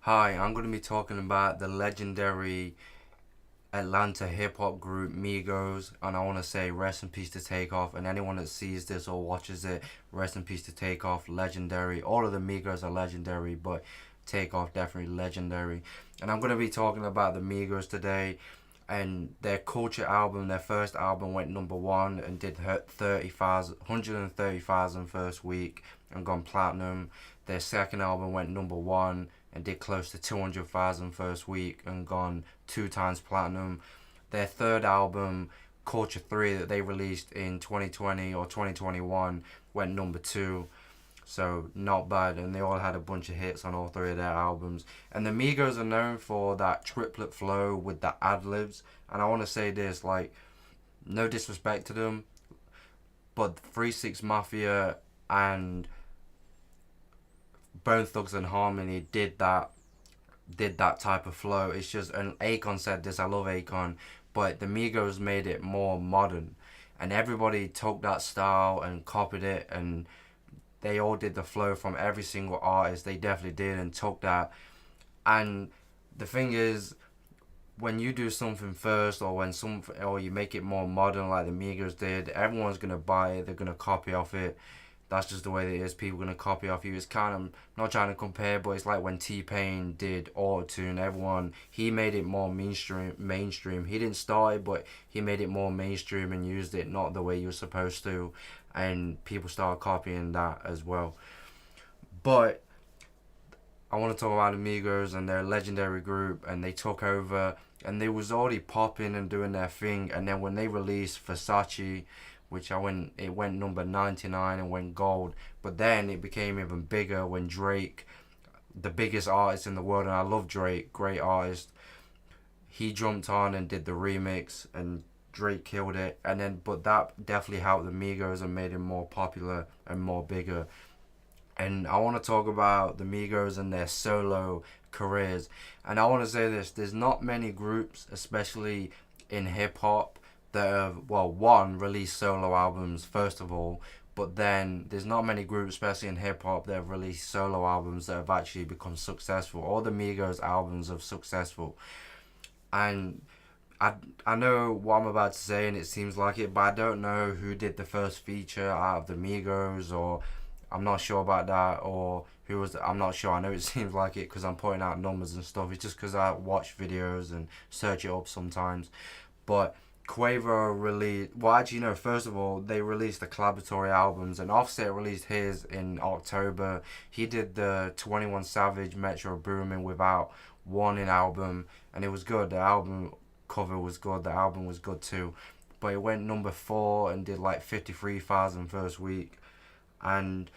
Hi, I'm going to be talking about the legendary Atlanta hip hop group Migos, and I want to say rest in peace to Takeoff. And anyone that sees this or watches it, rest in peace to Takeoff. Legendary. All of the Migos are legendary, but Takeoff definitely legendary. And I'm going to be talking about the Migos today. And their Culture album, their first album, went number one and did 30,000, 130,000 first week and gone platinum. Their second album went number one and did close to 200,000 first week and gone two times platinum. Their third album, Culture 3, that they released in 2020 or 2021, went number two. So not bad, and they all had a bunch of hits on all three of their albums. And the Migos are known for that triplet flow with the ad libs. And I want to say this, like, no disrespect to them, but 3 6 Mafia and Bone Thugs and Harmony did that type of flow. It's just, and Akon said this. I love Akon, but the Migos made it more modern, and everybody took that style and copied it, and they all did the flow from every single artist. They definitely did and took that. And the thing is, when you do something first, or or you make it more modern like the Migos did, everyone's gonna buy it. They're gonna copy off it. That's just the way it is. People gonna copy off you. It's kind of not trying to compare, but it's like when T-Pain did Auto-Tune. He made it more mainstream. He didn't start it, but he made it more mainstream and used it not the way you're supposed to, and people started copying that as well. But I want to talk about Amigos and their legendary group, and they took over, and they was already popping and doing their thing, and then when they released Versace, it went number 99 and went gold, but then it became even bigger when Drake, the biggest artist in the world, and I love Drake, great artist, he jumped on and did the remix, and Drake killed it, and then but that definitely helped the Migos and made it more popular and more bigger. And I want to talk about the Migos and their solo careers. And I want to say this: there's not many groups, especially in hip hop, that have, well, one, released solo albums first of all, but then there's not many groups, especially in hip hop, that have released solo albums that have actually become successful. All the Migos albums are successful, and I know what I'm about to say, and it seems like it, but I don't know who did the first feature out of the Migos, or I'm not sure about that, or who was. I'm not sure. I know it seems like it because I'm putting out numbers and stuff. It's just because I watch videos and search it up sometimes. But Quavo released. Well, actually, no. First of all, they released the collaboratory albums, and Offset released his in October. He did the 21 Savage Metro Boomin without warning album, and it was good. The album cover was good. The album was good too, but it went number four and did like 53,000 first week, and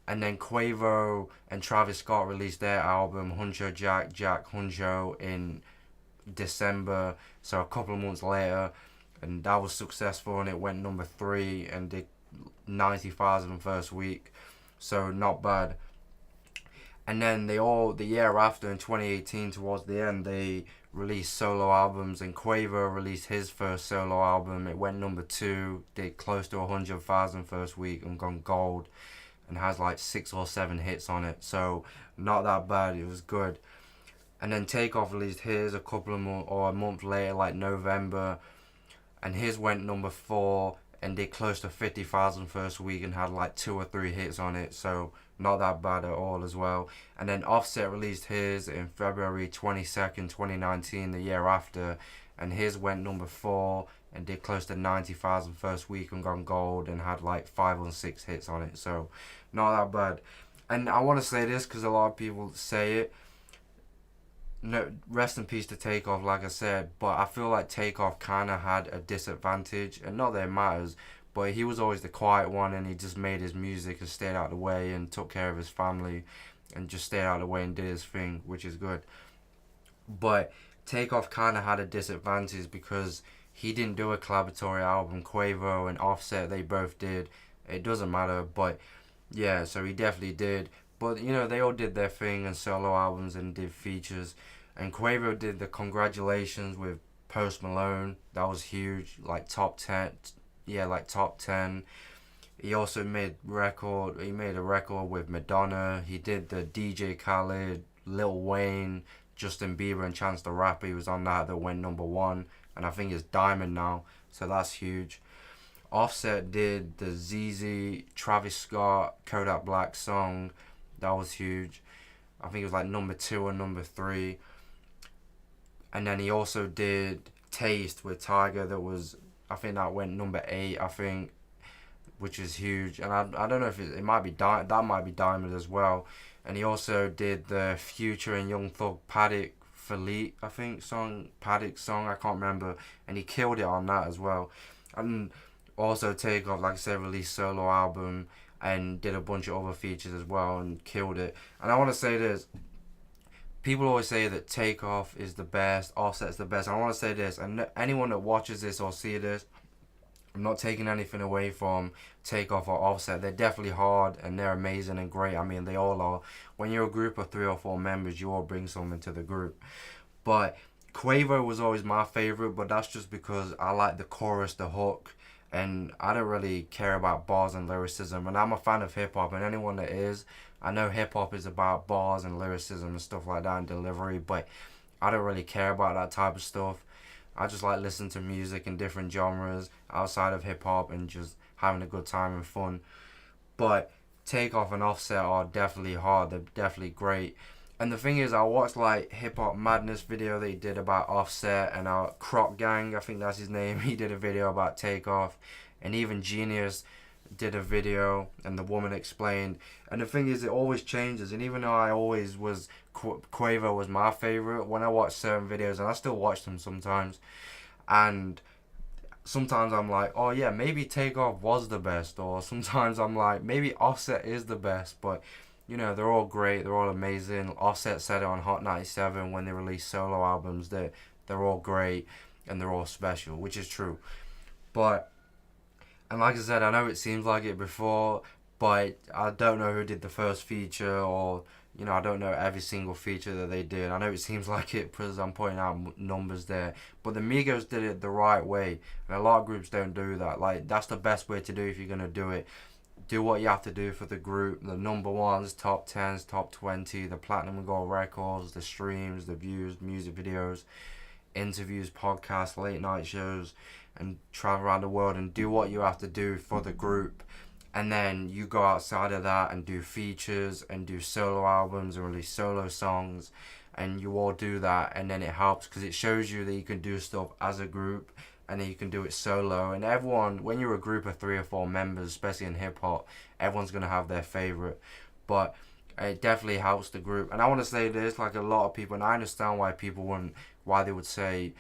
then Quavo and Travis Scott released their album Huncho Jack Huncho in December, so a couple of months later, and that was successful and it went number three and did 90,000 first week, so not bad. And then the year after in 2018 towards the end, they released solo albums, and Quavo released his first solo album. It went number two, did close to 100,000 first week and gone gold, and has like 6 or 7 hits on it, so not that bad. It was good. And then Takeoff released his a couple of months or a month later, like November, and his went number four and did close to 50,000 first week and had like 2 or 3 hits on it, so not that bad at all as well. And then Offset released his in February 22nd, 2019, the year after, and his went number four and did close to 90,000 first week and gone gold and had like 5 or 6 hits on it, so not that bad. And I want to say this because a lot of people say it. No, rest in peace to Takeoff, like I said, but I feel like Takeoff kind of had a disadvantage, and not that it matters, but he was always the quiet one, and he just made his music and stayed out of the way and took care of his family and just stayed out of the way and did his thing, which is good. But Takeoff kind of had a disadvantage because he didn't do a collaboratory album. Quavo and Offset, they both did. It doesn't matter, but yeah, so he definitely did. But you know, they all did their thing and solo albums and did features. And Quavo did the Congratulations with Post Malone. That was huge, like top 10. Yeah, like top 10. He also made a record with Madonna. He did the DJ Khaled Lil Wayne, Justin Bieber, and Chance the Rapper. He was on that went number one, and I think it's Diamond now, so that's huge. Offset did the ZZ, Travis Scott, Kodak Black song, that was huge. I think it was like number two or number three. And then he also did Taste with Tiger, that was, I think that went number 8, I think, which is huge. And I don't know if it might be that might be Diamond as well. And he also did the Future and Young Thug Paddock Fleet, I think, Paddock song, I can't remember. And he killed it on that as well. And also Takeoff, like I said, released solo album and did a bunch of other features as well and killed it. And I want to say this. People always say that Takeoff is the best, Offset's the best. And I want to say this, and anyone that watches this or see this, I'm not taking anything away from Takeoff or Offset. They're definitely hard and they're amazing and great. I mean, they all are. When you're a group of 3 or 4 members, you all bring something to the group. But Quavo was always my favorite, but that's just because I like the chorus, the hook, and I don't really care about bars and lyricism. And I'm a fan of hip hop, and anyone that is, I know hip hop is about bars and lyricism and stuff like that and delivery, but I don't really care about that type of stuff. I just like listening to music in different genres outside of hip hop and just having a good time and fun. But Takeoff and Offset are definitely hard. They're definitely great. And the thing is, I watched like Hip Hop Madness video that he did about Offset, and Croc Gang, I think that's his name. He did a video about Takeoff, and even Genius did a video, and the woman explained. And the thing is, it always changes. And even though I always was Quavo was my favorite, when I watch certain videos, and I still watch them sometimes, and sometimes I'm like, oh yeah, maybe Takeoff was the best, or sometimes I'm like, maybe Offset is the best. But you know, they're all great, they're all amazing. Offset said it on Hot 97 when they released solo albums that they're all great and they're all special, which is true. But, and like I said, I know it seems like it before, but I don't know who did the first feature, or, you know, I don't know every single feature that they did. I know it seems like it because I'm pointing out numbers there, but the Migos did it the right way, and a lot of groups don't do that. Like, that's the best way to do it if you're going to do it. Do what you have to do for the group, the number ones, top 10s, top 20, the platinum and gold records, the streams, the views, music videos, interviews, podcasts, late night shows, and travel around the world and do what you have to do for the group. And then you go outside of that and do features and do solo albums and release solo songs, and you all do that, and then it helps because it shows you that you can do stuff as a group, and then you can do it solo. And everyone, when you're a group of 3 or 4 members, especially in hip hop, everyone's gonna have their favorite. But it definitely helps the group. And I want to say this, like a lot of people, and I understand why they would say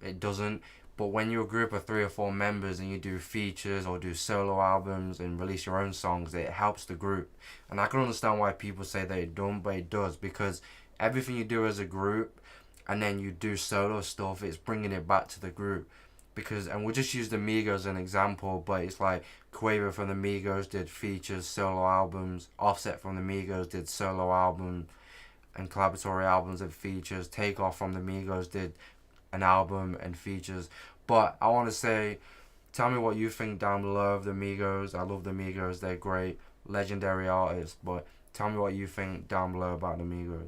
it doesn't. But when you're a group of 3 or 4 members and you do features or do solo albums and release your own songs, it helps the group. And I can understand why people say that it don't, but it does, because everything you do as a group and then you do solo stuff, it's bringing it back to the group. Because, and we'll just use the Migos as an example, but it's like Quavo from the Migos did features, solo albums. Offset from the Migos did solo album and collaboratory albums and features. Takeoff from the Migos did an album and features. But I want to say, tell me what you think down below of the Migos. I love the Migos. They're great, legendary artists. But tell me what you think down below about the Migos.